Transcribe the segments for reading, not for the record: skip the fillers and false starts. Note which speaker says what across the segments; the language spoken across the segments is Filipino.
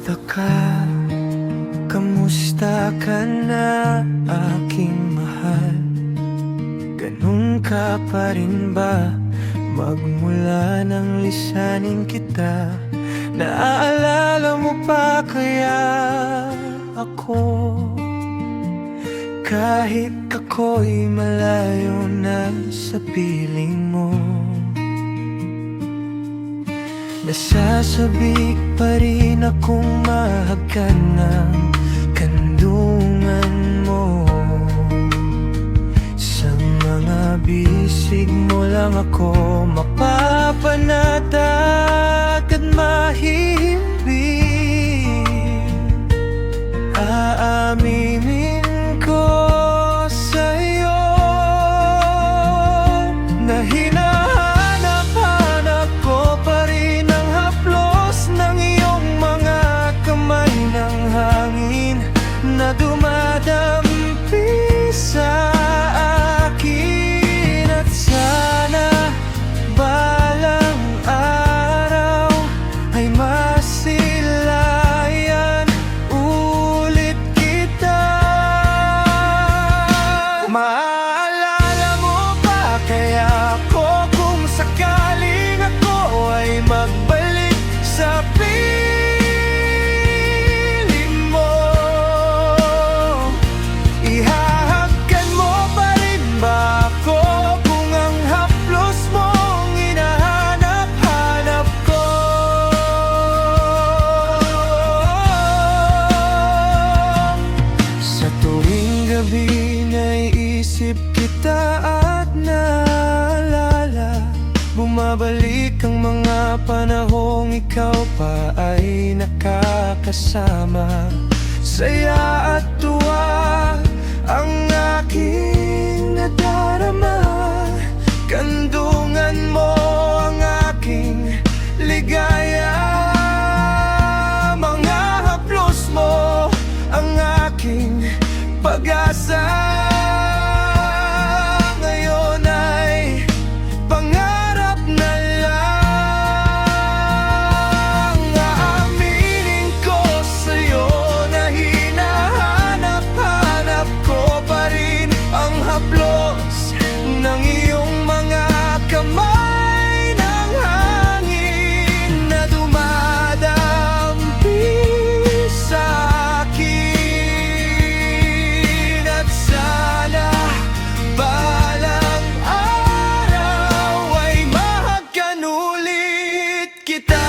Speaker 1: Kamusta ka? Kamusta ka na aking mahal? Ganun ka pa rin ba? Magmula nang lisanin kita, naaalala mo pa kaya ako? Kahit ako'y malayo na sa piling mo, nasasabik pa rin akong mahagkan ng kandungan mo. Sa mga bisig mo lang ako mapapanatag at mahihimbing. Aaminin ko sa'yo na hinahanap-hanap ko pa rin ang haplos ng iyong mga kamay, ng hangin na dumadampi sa akin. At sana balang araw ay masilayan ulit kita. Maaalala mo ba kaya ako kung sakaling ako ay magbalik sa piling mo? Ihahagkan mo pa rin ba ako kung ang haplos mong hinahanap-hanap ko? Sa tuwing gabi naiisip kita at naalala, bumabalik ang mga panahong ikaw pa ay nakakasama. Saya at tuwa ang aking nadarama, kandungan mo ang aking ligaya. Mga haplos mo ang aking pag-asa. Ngayon ay pangarap na lang. Aaminin ko sa'yo na hinahanap-hanap ko pa rin ang haplos ng iyong mga kamay, ng hangin na dumadampi sa akin. At sana balang araw ay mahagkan ulit kita.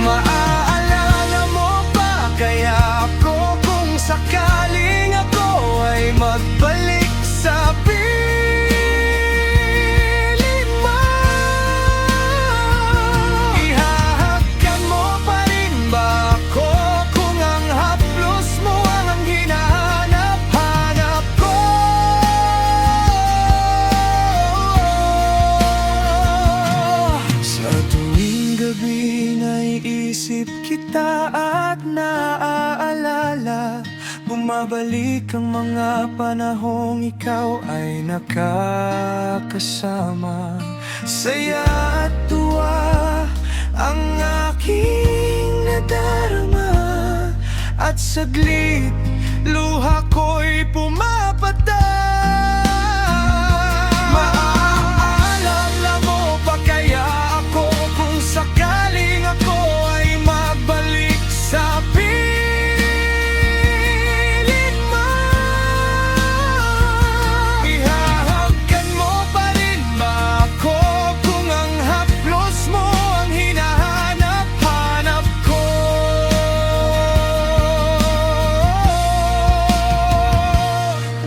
Speaker 1: Maaalala mo ba kaya ako kung sakaling ako ay magbalik sa piling mo? Ihahagkan mo pa rin ba ako kung ang haplos mo ang hinahanap-hanap ko? Sa tuwing gabi naiisip kita at naaalala, bumabalik ang mga panahong ikaw ay nakakasama. Saya at tuwa ang aking nadarama, at saglit luha ko'y pumapatay. Maaalala mo pa kaya ako kung sakaling ako ay magbalik sa piling mo? Ihahagkan mo pa rin ba ako kung ang haplos mo ang hinahanap-hanap ko?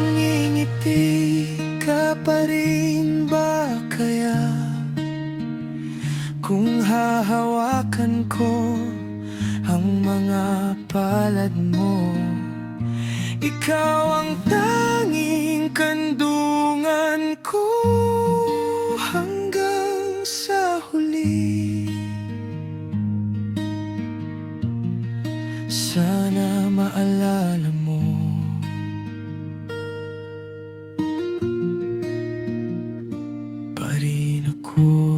Speaker 1: Ngingiti ka pa rin ba kaya kung hahawakan ko ang mga palad mo? Ikaw ang tanging kandungan ko hanggang sa huli. Sana maalala mo ko.